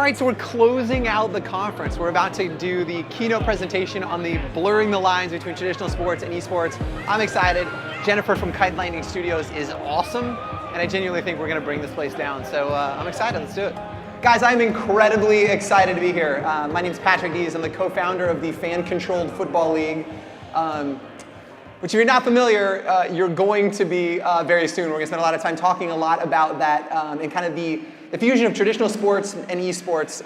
All right, so we're closing out the conference. We're about to do the keynote presentation on the blurring the lines between traditional sports and esports. I'm excited. Jennifer from Kite Studios is awesome, and I genuinely think we're going to bring this place down. So I'm excited. Let's do it. Guys, I'm incredibly excited to be here. My name is Patrick Dees. I'm the co-founder of the Fan-Controlled Football League, which if you're not familiar, you're going to be very soon. We're going to spend a lot of time talking a lot about that and kind of the fusion of traditional sports and esports.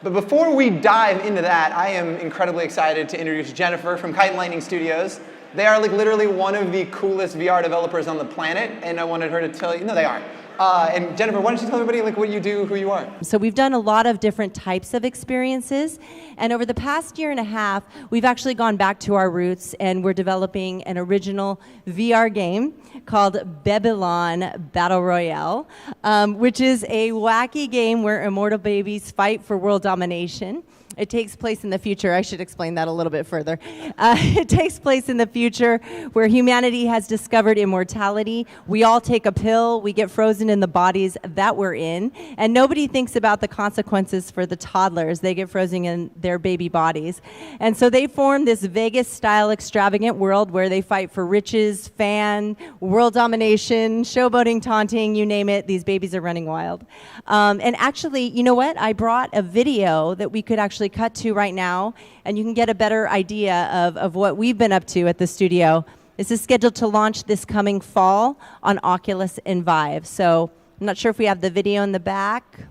But before we dive into that, I am incredibly excited to introduce Jennifer from Kite Studios. They are like literally one of the coolest VR developers on the planet, and I wanted her to tell you, no, they are. And Jennifer, why don't you tell everybody like what you do, who you are? So we've done a lot of different types of experiences, and over the past year and a half, we've actually gone back to our roots, and we're developing an original VR game called Babylon Battle Royale, which is a wacky game where immortal babies fight for world domination. It takes place in the future. I should explain that a little bit further. It takes place in the future where humanity has discovered immortality. We all take a pill. We get frozen in the bodies that we're in. And nobody thinks about the consequences for the toddlers. They get frozen in their baby bodies. And so they form this Vegas-style extravagant world where they fight for riches, fan, world domination, showboating, taunting, you name it. These babies are running wild. And actually, you know what? I brought a video that we could actually cut to right now, and you can get a better idea of what we've been up to at the studio. This is scheduled to launch this coming fall on Oculus and Vive. So I'm not sure if we have the video in the back.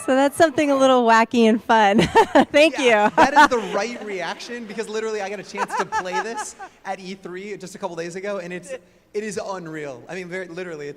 So that's something a little wacky and fun. Thank you. That is the right reaction, because literally I got a chance to play this at E3 just a couple days ago, and it is unreal. I mean, very literally,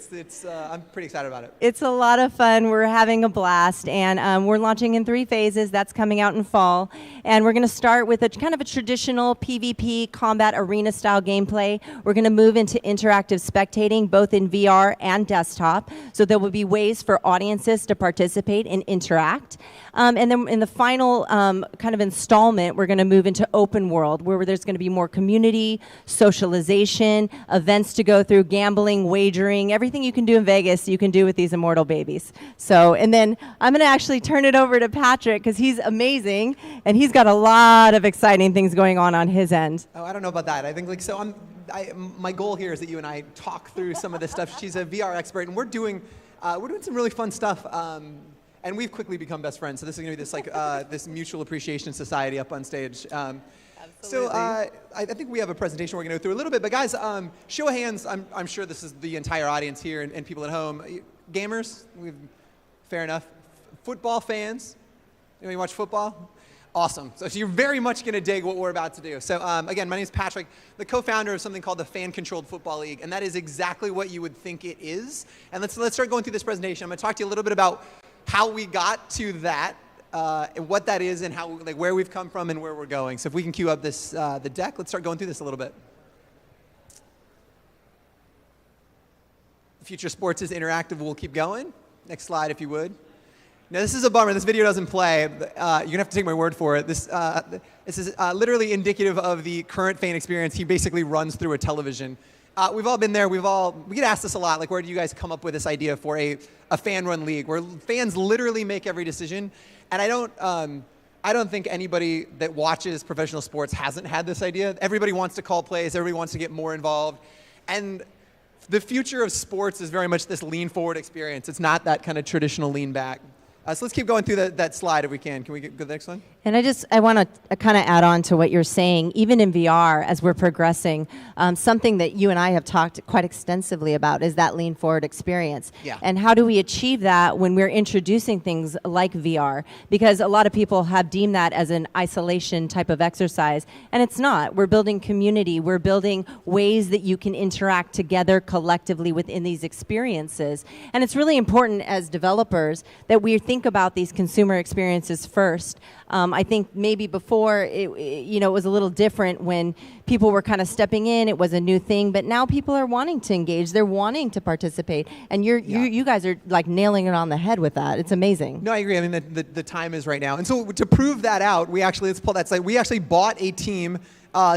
I'm pretty excited about it. It's a lot of fun. We're having a blast, and we're launching in 3 phases. That's coming out in fall, and we're going to start with a kind of a traditional PvP combat arena style gameplay. We're going to move into interactive spectating, both in VR and desktop. So there will be ways for audiences to participate and interact. And then in the final kind of installment, we're going to move into open world, where there's going to be more community, socialization, events to go through, gambling, wagering, everything you can do in Vegas, you can do with these immortal babies. So, and then I'm going to actually turn it over to Patrick, because he's amazing, and he's got a lot of exciting things going on his end. Oh, I don't know about that. I think like so. My goal here is that you and I talk through some of this stuff. She's a VR expert, and we're doing some really fun stuff. And we've quickly become best friends. So this is going to be this like this mutual appreciation society up on stage. So I think we have a presentation we're going to go through a little bit. But guys, show of hands. I'm sure this is the entire audience here and people at home. Gamers, fair enough. Football fans, you watch football? Awesome. So you're very much going to dig what we're about to do. So again, my name is Patrick, the co-founder of something called the Fan-Controlled Football League, and that is exactly what you would think it is. And let's start going through this presentation. I'm going to talk to you a little bit about how we got to that, and what that is, and how like where we've come from and where we're going. So if we can cue up this the deck, let's start going through this a little bit. Future sports is interactive. We'll keep going. Next slide, if you would. Now this is a bummer. This video doesn't play. You're gonna have to take my word for it. This is literally indicative of the current fan experience. He basically runs through a television. We've all been there. We get asked this a lot. Like, where do you guys come up with this idea for a fan-run league where fans literally make every decision? And I don't think anybody that watches professional sports hasn't had this idea. Everybody wants to call plays. Everybody wants to get more involved. And the future of sports is very much this lean-forward experience. It's not that kind of traditional lean-back. So let's keep going through that slide if we can. Can we go to the next one? And I want to kind of add on to what you're saying. Even in VR, as we're progressing, something that you and I have talked quite extensively about is that lean forward experience. Yeah. And how do we achieve that when we're introducing things like VR? Because a lot of people have deemed that as an isolation type of exercise, and it's not. We're building community. We're building ways that you can interact together collectively within these experiences. And it's really important as developers that we think about these consumer experiences first. I think maybe before it was a little different when people were kind of stepping in. It was a new thing, but now people are wanting to engage. They're wanting to participate, and you guys are like nailing it on the head with that. It's amazing. No, I agree. I mean, the time is right now, and so to prove that out, let's pull that slide. We actually bought a team.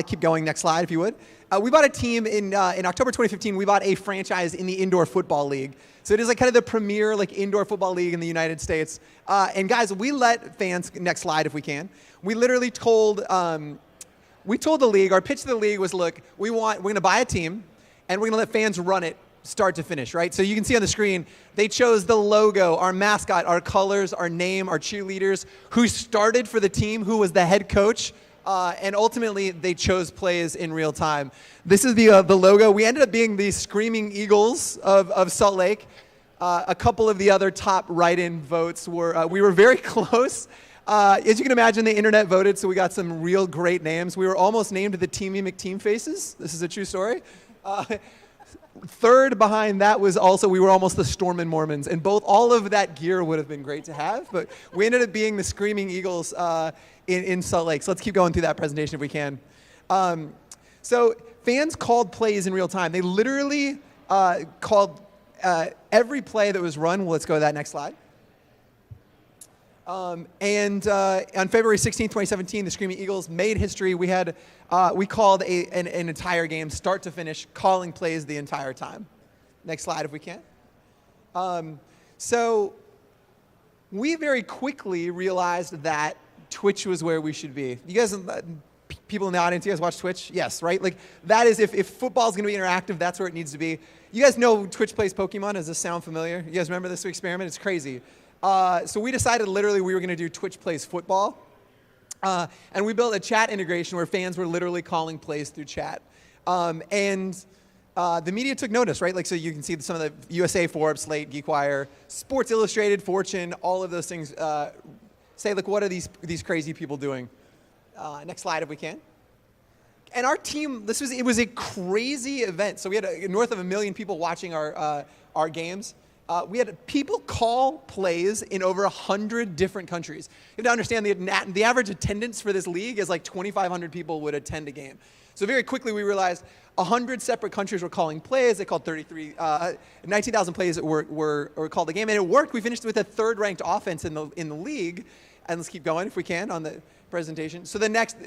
Keep going. Next slide, if you would. We bought a team in October 2015. We bought a franchise in the Indoor Football League. So it is like kind of the premier like indoor football league in the United States. And guys, we let fans, next slide if we can. We literally told the league, our pitch to the league was, look, we're going to buy a team and we're going to let fans run it start to finish, right? So you can see on the screen, they chose the logo, our mascot, our colors, our name, our cheerleaders, who started for the team, who was the head coach. And ultimately, they chose plays in real time. This is the logo. We ended up being the Screaming Eagles of Salt Lake. A couple of the other top write-in votes were, we were very close. As you can imagine, the internet voted, so we got some real great names. We were almost named the Teamy McTeam Faces. This is a true story. Third behind that was also, we were almost the Stormin' Mormons, and all of that gear would have been great to have, but we ended up being the Screaming Eagles in Salt Lake. So let's keep going through that presentation if we can. So fans called plays in real time. They literally called every play that was run. Well, let's go to that next slide. And on February 16, 2017, the Screaming Eagles made history. We called an entire game, start to finish, calling plays the entire time. Next slide, if we can. So we very quickly realized that Twitch was where we should be. You guys, people in the audience, you guys watch Twitch? Yes, right? Like that is, if football is going to be interactive, that's where it needs to be. You guys know Twitch plays Pokemon. Does this sound familiar? You guys remember this experiment? It's crazy. So we decided literally we were going to do Twitch plays football. And we built a chat integration where fans were literally calling plays through chat. And the media took notice, right? Like, so you can see some of the USA, Forbes, Slate, GeekWire, Sports Illustrated, Fortune, all of those things say, look, what are these crazy people doing? Next slide, if we can. And our team, it was a crazy event. So we had north of 1 million people watching our games. We had people call plays in over 100 different countries. You have to understand the average attendance for this league is like 2,500 people would attend a game. So very quickly we realized 100 separate countries were calling plays. They called 19,000 plays that were called the game, and it worked. We finished with a third-ranked offense in the league. And let's keep going if we can on the presentation. So the next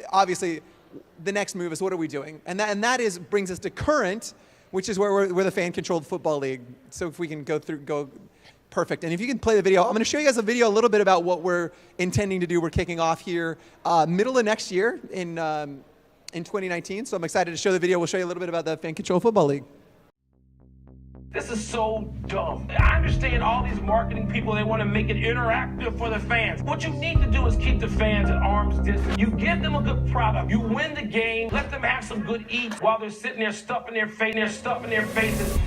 move is, what are we doing? And that brings us to current, which is where we're the fan-controlled football league. So if we can go perfect. And if you can play the video, I'm going to show you guys a video a little bit about what we're intending to do. We're kicking off here middle of next year in 2019. So I'm excited to show the video. We'll show you a little bit about the fan-controlled football league. This is so dumb. I understand all these marketing people, they want to make it interactive for the fans. What you need to do is keep the fans at arm's distance. You give them a good product. You win the game. Let them have some good eats while they're sitting there stuffing their faces.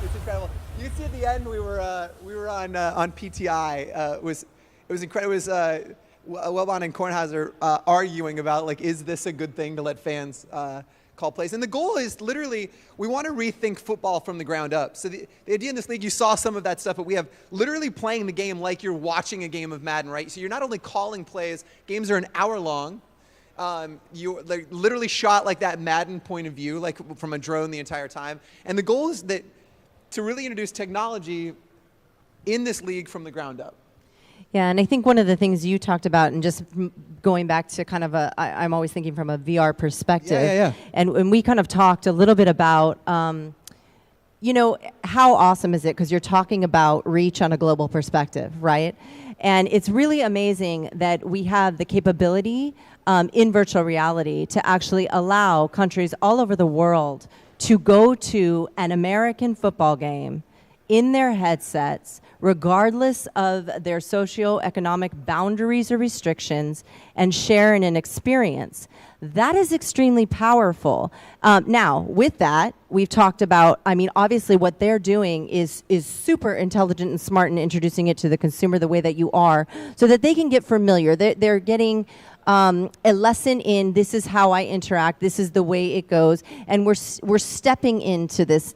It's incredible. You can see at the end we were on PTI. It was incredible. It was Wellbon and Kornhauser arguing about, like, is this a good thing to let fans call plays. And the goal is literally, we want to rethink football from the ground up. So the idea in this league, you saw some of that stuff, but we have literally playing the game like you're watching a game of Madden, right? So you're not only calling plays, games are an hour long. You literally shot like that Madden point of view, like from a drone the entire time. And the goal is that to really introduce technology in this league from the ground up. Yeah, and I think one of the things you talked about, and just going back to kind of I'm always thinking from a VR perspective. Yeah. And we kind of talked a little bit about, how awesome is it? Because you're talking about reach on a global perspective, right? And it's really amazing that we have the capability in virtual reality to actually allow countries all over the world to go to an American football game in their headsets, regardless of their socioeconomic boundaries or restrictions, and share in an experience. That is extremely powerful. Now, with that, we've talked about, obviously what they're doing is super intelligent and smart in introducing it to the consumer the way that you are, so that they can get familiar. They're getting a lesson in, this is how I interact, this is the way it goes, and we're stepping into this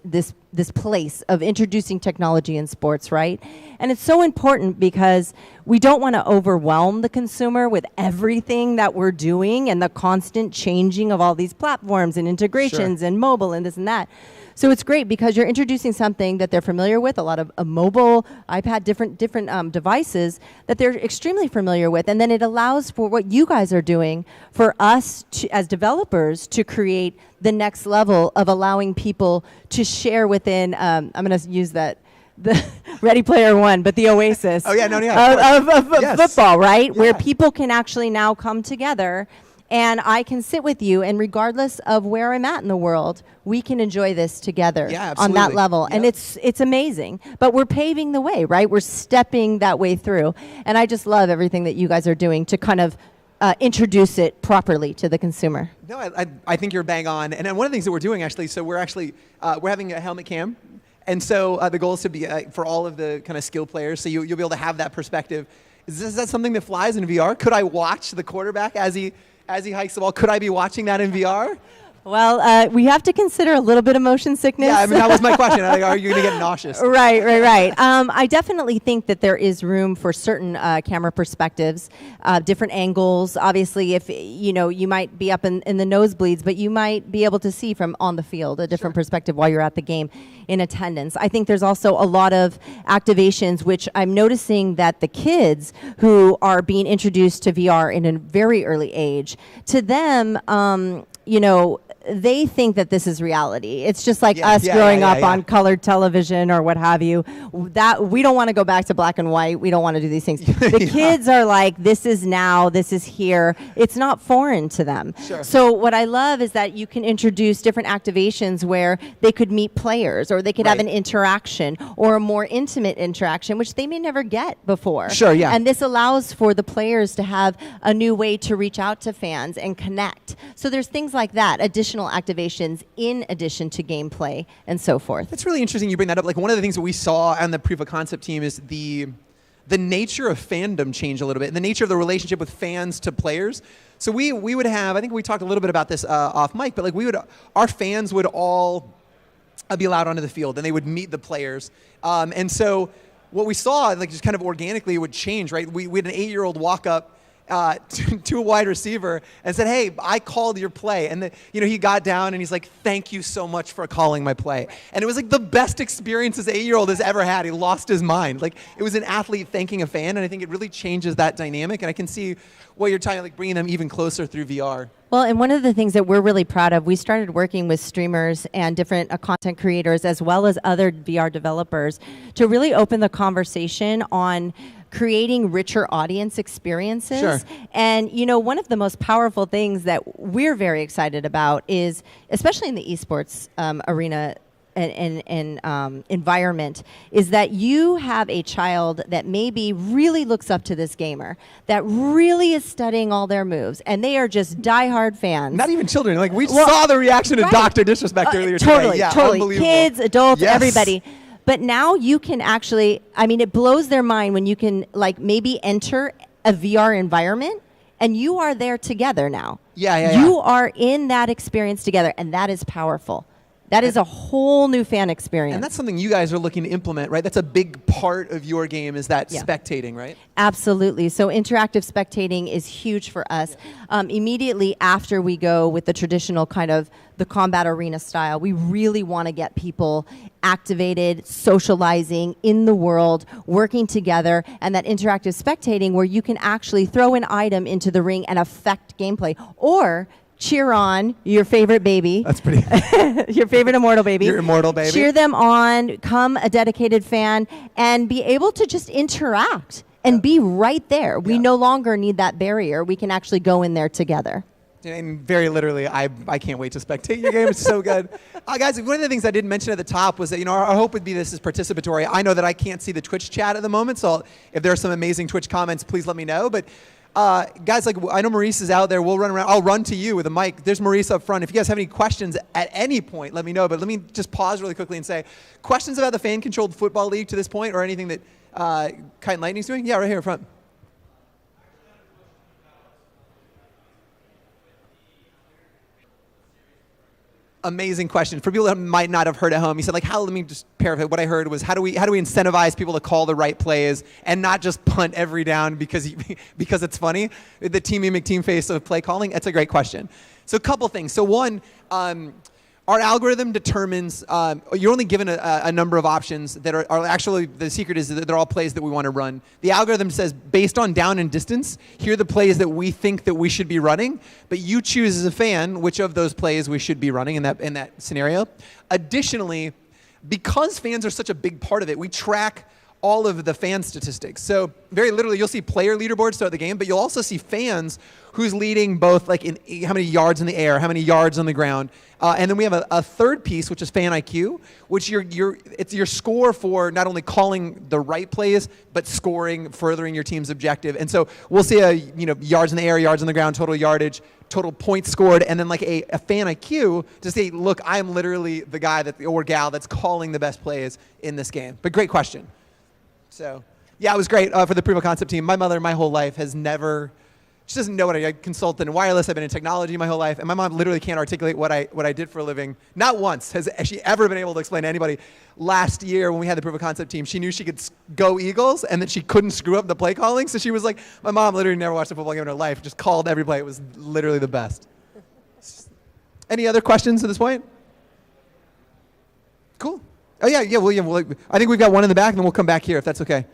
place of introducing technology in sports, right? And it's so important because we don't want to overwhelm the consumer with everything that we're doing and the constant changing of all these platforms and integrations and mobile and this and that. So it's great because you're introducing something that they're familiar with, a lot of mobile, iPad, different devices that they're extremely familiar with. And then it allows for what you guys are doing for us to, as developers, to create the next level of allowing people to share within, I'm going to use the Ready Player One, but the oasis of yes. football, right? Yeah. Where people can actually now come together. And I can sit with you, and regardless of where I'm at in the world, we can enjoy this together on that level. Yep. And it's amazing. But we're paving the way, right? We're stepping that way through. And I just love everything that you guys are doing to kind of introduce it properly to the consumer. No, I think you're bang on. And one of the things that we're doing, actually, so we're having a helmet cam. And so the goal is to be for all of the kind of skill players, so you'll be able to have that perspective. Is that something that flies in VR? Could I watch the quarterback as he hikes the ball? Could I be watching that in VR? Well, we have to consider a little bit of motion sickness. Yeah, that was my question. Are you going to get nauseous? Right. I definitely think that there is room for certain camera perspectives, different angles. Obviously, if you might be up in the nosebleeds, but you might be able to see from on the field a different perspective while you're at the game in attendance. I think there's also a lot of activations, which I'm noticing that the kids who are being introduced to VR in a very early age, to them, they think that this is reality. It's just like us growing up on colored television or what have you. That we don't want to go back to black and white. We don't want to do these things. The kids are like, this is now, this is here. It's not foreign to them. Sure. So what I love is that you can introduce different activations where they could meet players, or they could have an interaction or a more intimate interaction, which they may never get before. Sure, yeah. And this allows for the players to have a new way to reach out to fans and connect. So there's things like that, additional activations in addition to gameplay and so forth. It's really interesting you bring that up. Like, one of the things that we saw on the proof of concept team is the nature of fandom change a little bit, and the nature of the relationship with fans to players. So we would have, I think we talked a little bit about this off mic, but like our fans would all be allowed onto the field, and they would meet the players. And so what we saw, like, just kind of organically, would change, right? We had an 8-year-old walk up to a wide receiver and said, "Hey, I called your play." And he got down and he's like, "Thank you so much for calling my play." And it was like the best experience this 8-year-old has ever had. He lost his mind. Like, it was an athlete thanking a fan, and I think it really changes that dynamic. And I can see what you're talking, like bringing them even closer through VR. Well, and one of the things that we're really proud of, we started working with streamers and different content creators as well as other VR developers to really open the conversation on creating richer audience experiences. Sure. And one of the most powerful things that we're very excited about is, especially in the esports arena and environment, is that you have a child that maybe really looks up to this gamer, that really is studying all their moves, and they are just diehard fans. Not even children. Like, we saw the reaction to Dr. Disrespect earlier today. Yeah, totally. Unbelievable. Kids, adults, Yes. everybody. But now you can actually, it blows their mind when you can maybe enter a VR environment and you are there together now. Yeah. You are in that experience together, and that is powerful. That is a whole new fan experience. And that's something you guys are looking to implement, right? That's a big part of your game, is that spectating, right? Absolutely. So interactive spectating is huge for us. Immediately after we go with the traditional kind of the combat arena style, we really want to get people activated, socializing in the world, working together, and that interactive spectating where you can actually throw an item into the ring and affect gameplay, or cheer on your favorite baby. That's pretty. Your favorite immortal baby. Your immortal baby. Cheer them on, come a dedicated fan, and be able to just interact and be right there. We no longer need that barrier. We can actually go in there together. And very literally, I can't wait to spectate your game. It's so good. Guys, one of the things I didn't mention at the top was that, our hope would be this is participatory. I know that I can't see the Twitch chat at the moment, so if there are some amazing Twitch comments, please let me know. But guys, I know Maurice is out there. We'll run around. I'll run to you with a mic. There's Maurice up front. If you guys have any questions at any point, let me know. But let me just pause really quickly and say, questions about the fan-controlled football league to this point, or anything that Kite and Lightning's doing? Yeah, right here in front. Amazing question. For people that might not have heard at home, he said, let me just paraphrase. What I heard was, how do we incentivize people to call the right plays and not just punt every down because it's funny? The Teamy McTeam face of play calling. That's a great question. So a couple things. So one, our algorithm determines, you're only given a number of options that are actually, the secret is that they're all plays that we want to run. The algorithm says, based on down and distance, here are the plays that we think that we should be running, but you choose as a fan which of those plays we should be running in that scenario. Additionally, because fans are such a big part of it, we track all of the fan statistics. So very literally, you'll see player leaderboards throughout the game, but you'll also see fans who's leading both in how many yards in the air, how many yards on the ground. And then we have a third piece, which is fan IQ, which it's your score for not only calling the right plays, but scoring, furthering your team's objective. And so we'll see yards in the air, yards on the ground, total yardage, total points scored, and then a fan IQ to say, look, I'm literally the guy or gal that's calling the best plays in this game. But great question. So, yeah, it was great for the proof of concept team. My mother, my whole life, she doesn't know what I consulted in wireless. I've been in technology my whole life. And my mom literally can't articulate what I did for a living. Not once has she ever been able to explain to anybody. Last year when we had the proof of concept team, she knew she could go Eagles and that she couldn't screw up the play calling. So she was like, my mom literally never watched a football game in her life, just called every play. It was literally the best. Any other questions at this point? Cool. Oh, yeah, William. I think we've got one in the back, and then we'll come back here if that's okay.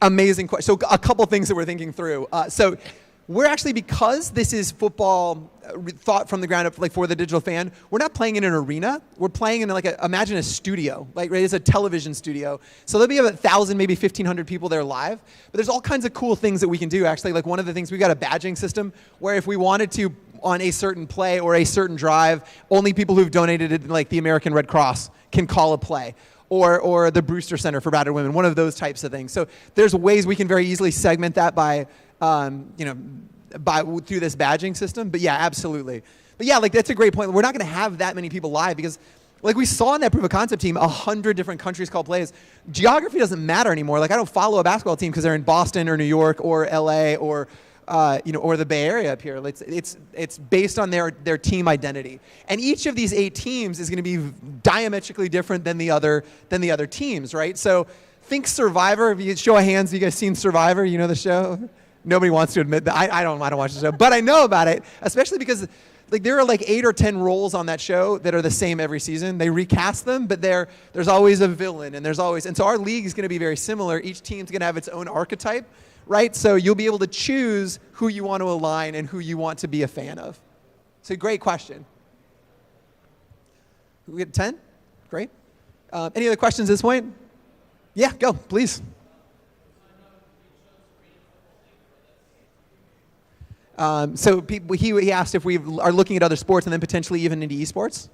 Amazing question. So a couple things that we're thinking through. So we're actually, because this is football thought from the ground up, for the digital fan, we're not playing in an arena. We're playing in imagine a studio, right? It's a television studio. So there'll be about 1,000, maybe 1,500 people there live. But there's all kinds of cool things that we can do. Actually, one of the things, we've got a badging system where if we wanted to, on a certain play or a certain drive, only people who've donated it, the American Red Cross can call a play. Or the Brewster Center for Battered Women, one of those types of things. So there's ways we can very easily segment that by through this badging system. But yeah, absolutely. But yeah, that's a great point. We're not going to have that many people live because, we saw in that proof of concept team, 100 different countries call plays. Geography doesn't matter anymore. I don't follow a basketball team because they're in Boston or New York or LA or the Bay Area up here. It's based on their team identity. And each of these 8 teams is going to be diametrically different than the other teams, right? So think Survivor. If you show of hands, have you guys seen Survivor? You know the show? Nobody wants to admit that. I don't watch the show, but I know about it, especially because there are 8 or 10 roles on that show that are the same every season. They recast them, but there's always a villain, and so our league is going to be very similar. Each team's going to have its own archetype. Right? So you'll be able to choose who you want to align and who you want to be a fan of. So great question. We get 10? Great. Any other questions at this point? Yeah, go, please. So he asked if we are looking at other sports and then potentially even into esports.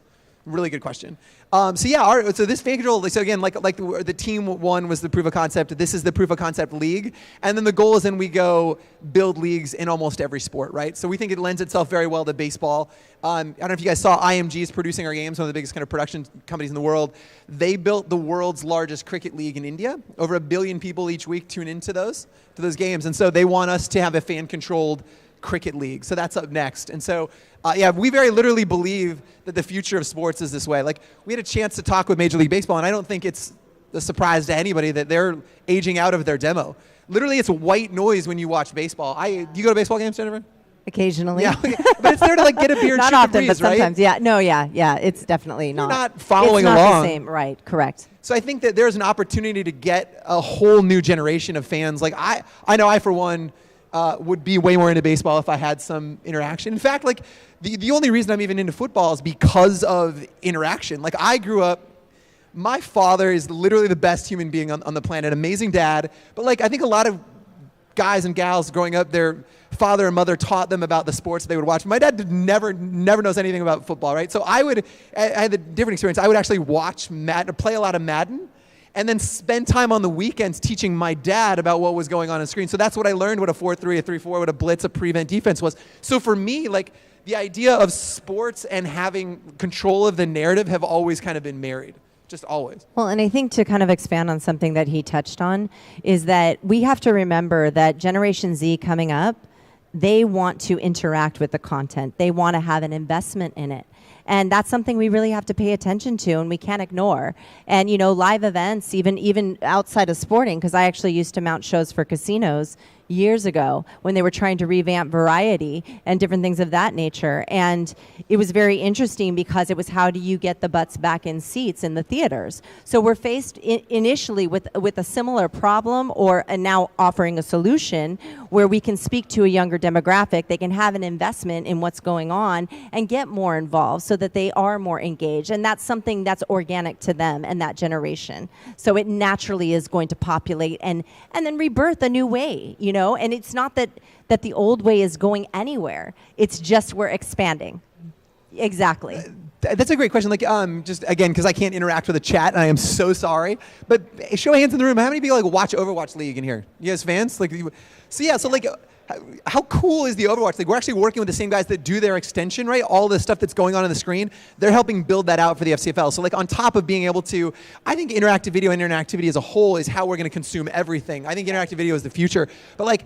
Really good question. So yeah, so this fan control, so again, like the team one was the proof of concept. This is the proof of concept league. And then the goal is then we go build leagues in almost every sport, right? So we think it lends itself very well to baseball. I don't know if you guys saw IMG is producing our games, one of the biggest kind of production companies in the world. They built the world's largest cricket league in India. Over 1 billion people each week tune into those games. And so they want us to have a fan-controlled cricket league. So that's up next. And so, yeah, we very literally believe that the future of sports is this way. Like, we had a chance to talk with Major League Baseball, and I don't think it's a surprise to anybody that they're aging out of their demo. Literally, it's white noise when you watch baseball. Do you go to baseball games, Jennifer? Occasionally. Yeah, okay. But it's there to like get a beer and not shoot often, the breeze, but sometimes. right? Yeah, no, yeah. It's definitely not. You're not following it's not along. The same, right? Correct. So I think that there's an opportunity to get a whole new generation of fans. Like I know I for one would be way more into baseball if I had some interaction. In fact, like the only reason I'm even into football is because of interaction. Like I grew up, my father is literally the best human being on the planet, amazing dad. But like I think a lot of guys and gals growing up, their father and mother taught them about the sports they would watch. My dad never knows anything about football, right? So I had a different experience. I would actually watch Madden, play a lot of Madden, and then spend time on the weekends teaching my dad about what was going on screen. So that's what I learned, what a 4-3, a 3-4, what a blitz, a prevent defense was. So for me, like the idea of sports and having control of the narrative have always kind of been married. Just always. Well, and I think to kind of expand on something that he touched on is that we have to remember that Generation Z coming up, they want to interact with the content. They want to have an investment in it. And that's something we really have to pay attention to and we can't ignore. And, you know, live events, even outside of sporting, because I actually used to mount shows for casinos years ago when they were trying to revamp variety and different things of that nature. And it was very interesting because it was how do you get the butts back in seats in the theaters? So we're faced initially with a similar problem and now offering a solution where we can speak to a younger demographic. They can have an investment in what's going on and get more involved so that they are more engaged. And that's something that's organic to them and that generation. So it naturally is going to populate and then rebirth a new way, you know, and it's not that the old way is going anywhere. It's just we're expanding. Exactly. That's a great question. Like, just again, because I can't interact with the chat, and I am so sorry. But show of hands in the room. How many people like watch Overwatch League in here? You guys fans? Like, so like, how cool is the Overwatch League? We're actually working with the same guys that do their extension, right? All the stuff that's going on the screen, they're helping build that out for the FCFL. So like on top of being able to, I think interactive video and interactivity as a whole is how we're going to consume everything. I think interactive video is the future. But like,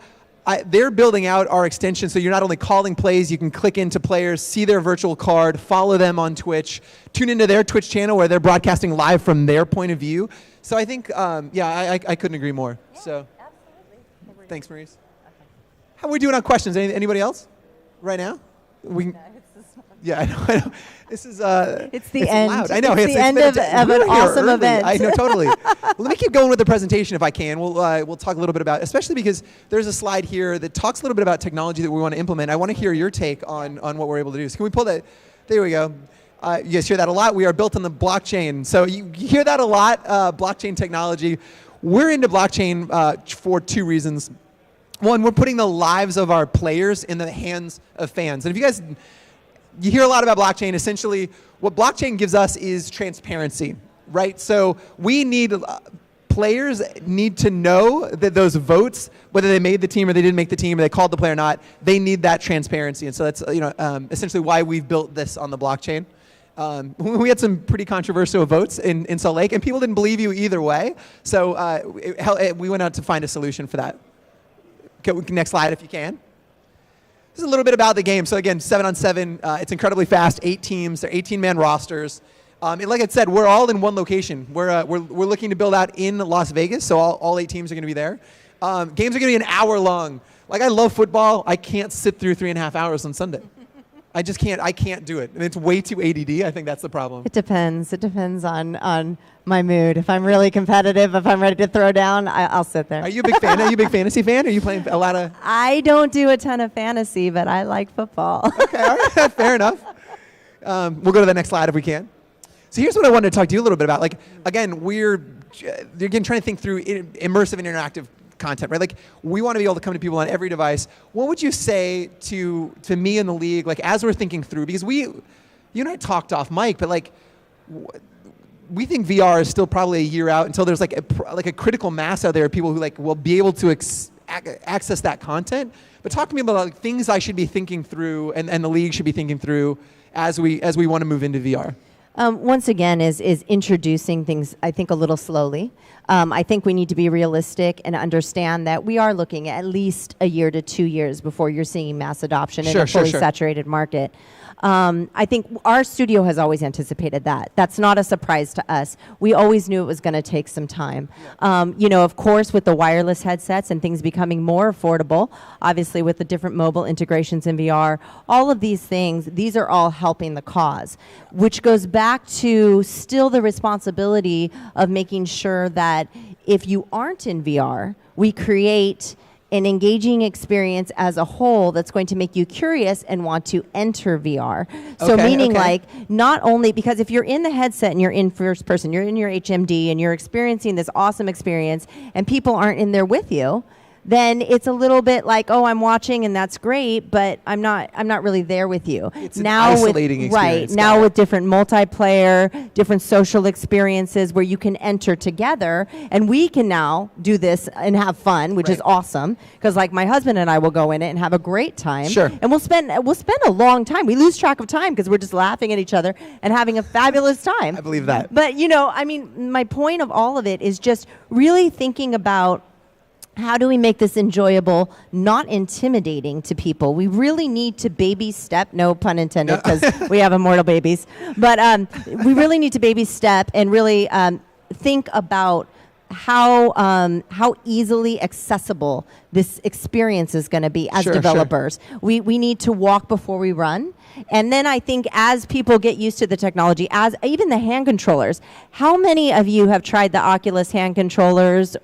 they're building out our extension so you're not only calling plays, you can click into players, see their virtual card, follow them on Twitch, tune into their Twitch channel where they're broadcasting live from their point of view. So I think, I couldn't agree more. Yeah, so, absolutely. Thanks, Maurice. How are we doing on questions? Anybody else right now? Yeah, I know. This is it's the end. Loud. I know. It's the end of an awesome early. event. I know, totally. Well, let me keep going with the presentation if I can. We'll talk a little bit about, especially because there's a slide here that talks a little bit about technology that we want to implement. I want to hear your take on what we're able to do. So can we pull that? There we go. You guys hear that a lot. We are built on the blockchain. So you hear that a lot, blockchain technology. We're into blockchain for two reasons. One, we're putting the lives of our players in the hands of fans. And if you hear a lot about blockchain, essentially what blockchain gives us is transparency, right? So we need, players need to know that those votes, whether they made the team or they didn't make the team or they called the player or not, they need that transparency. And so that's essentially why we've built this on the blockchain. We had some pretty controversial votes in Salt Lake, and people didn't believe you either way. So we went out to find a solution for that. Okay, next slide if you can. This is a little bit about the game. So again, 7-on-7, it's incredibly fast, 8 teams, they're 18-man rosters. And like I said, we're all in one location. We're looking to build out in Las Vegas, so all 8 teams are going to be there. Games are going to be an hour long. Like, I love football. I can't sit through 3.5 hours on Sunday. I just can't. I can't do it. I mean, it's way too ADD. I think that's the problem. It depends. It depends on my mood. If I'm really competitive, if I'm ready to throw down, I'll sit there. Are you a big fan? Are you a big fantasy fan? Are you playing a lot of? I don't do a ton of fantasy, but I like football. Okay, all right, fair enough. We'll go to the next slide if we can. So here's what I wanted to talk to you a little bit about. Like, again, we're trying to think through immersive and interactive content, right? Like, we want to be able to come to people on every device. What would you say to me in the league, like, as we're thinking through, because you and I talked off mic, but like, we think VR is still probably a year out until there's like a critical mass out there of people who like will be able to access that content. But talk to me about like things I should be thinking through and the league should be thinking through as we want to move into VR. Once again, is introducing things, I think, a little slowly. I think we need to be realistic and understand that we are looking at least a year to 2 years before you're seeing mass adoption in a fully saturated market. I think our studio has always anticipated that. That's not a surprise to us. We always knew it was going to take some time. Of course, with the wireless headsets and things becoming more affordable, obviously with the different mobile integrations in VR, all of these things, these are all helping the cause, which goes back to still the responsibility of making sure that if you aren't in VR, we create an engaging experience as a whole that's going to make you curious and want to enter VR. So meaning like not only, because if you're in the headset and you're in first person, you're in your HMD and you're experiencing this awesome experience and people aren't in there with you, then it's a little bit like, oh, I'm watching and that's great, but I'm not really there with you. It's now an isolating experience. Right. Now with different multiplayer, different social experiences where you can enter together, and we can now do this and have fun, which is awesome. Because like my husband and I will go in it and have a great time. Sure. And we'll spend a long time. We lose track of time because we're just laughing at each other and having a fabulous time. I believe that. But my point of all of it is just really thinking about how do we make this enjoyable, not intimidating to people? We really need to baby step, no pun intended, because we have immortal babies. But we really need to baby step and really think about how easily accessible this experience is going to be as developers. We need to walk before we run. And then I think as people get used to the technology, as even the hand controllers, how many of you have tried the Oculus hand controllers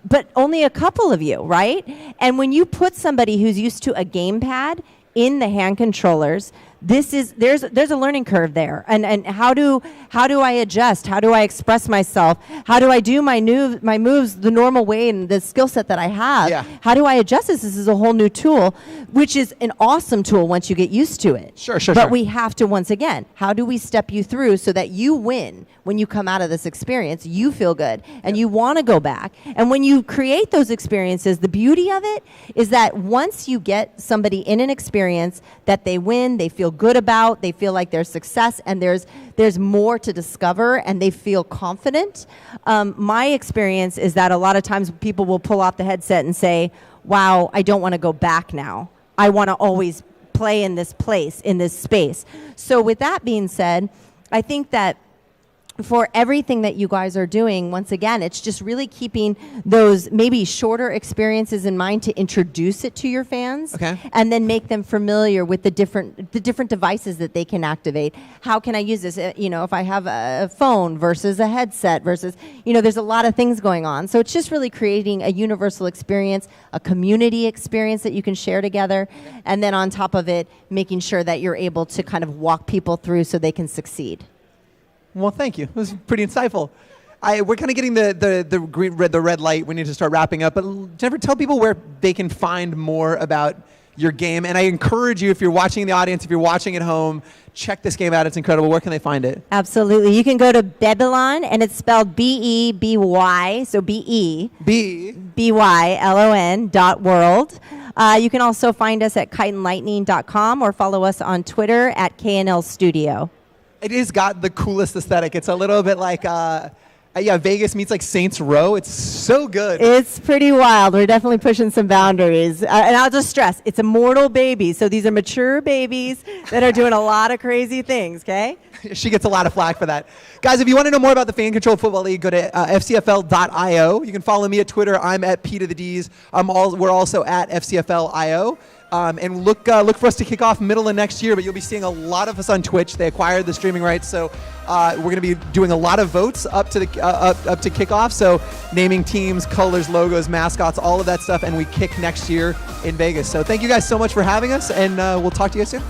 but only a couple of you, right? And when you put somebody who's used to a gamepad in the hand controllers, there's a learning curve there. And how do I adjust? How do I express myself? How do I do my moves the normal way and the skill set that I have? Yeah. How do I adjust this? This is a whole new tool, which is an awesome tool once you get used to it. But we have to, once again, how do we step you through so that you win when you come out of this experience? You feel good and you want to go back. And when you create those experiences, the beauty of it is that once you get somebody in an experience that they win, they feel good about, they feel like there's success and there's more to discover and they feel confident. My experience is that a lot of times people will pull off the headset and say, wow, I don't want to go back now. I want to always play in this place, in this space. So with that being said, I think that for everything that you guys are doing, once again, it's just really keeping those maybe shorter experiences in mind to introduce it to your fans, and then make them familiar with the different devices that they can activate. How can I use this? If I have a phone versus a headset versus, there's a lot of things going on. So it's just really creating a universal experience, a community experience that you can share together, and then on top of it, making sure that you're able to kind of walk people through so they can succeed. Well, thank you. It was pretty insightful. We're kind of getting the red light. We need to start wrapping up. But Jennifer, tell people where they can find more about your game. And I encourage you, if you're watching in the audience, if you're watching at home, check this game out. It's incredible. Where can they find it? Absolutely. You can go to Bebylon, and it's spelled B-E-B-Y, so BEBYLON.world. You can also find us at kiteandlightning.com or follow us on Twitter at KNL Studio. It has got the coolest aesthetic. It's a little bit like, Vegas meets like Saints Row. It's so good. It's pretty wild. We're definitely pushing some boundaries. And I'll just stress, it's immortal babies. So these are mature babies that are doing a lot of crazy things, okay? She gets a lot of flack for that. Guys, if you want to know more about the Fan Control Football League, go to FCFL.io. You can follow me at Twitter. I'm at P to the D's. We're also at FCFL.io. And look for us to kick off middle of next year, but you'll be seeing a lot of us on Twitch. They acquired the streaming rights, so we're going to be doing a lot of votes up to kickoff. So naming teams, colors, logos, mascots, all of that stuff, and we kick next year in Vegas. So thank you guys so much for having us, and we'll talk to you guys soon.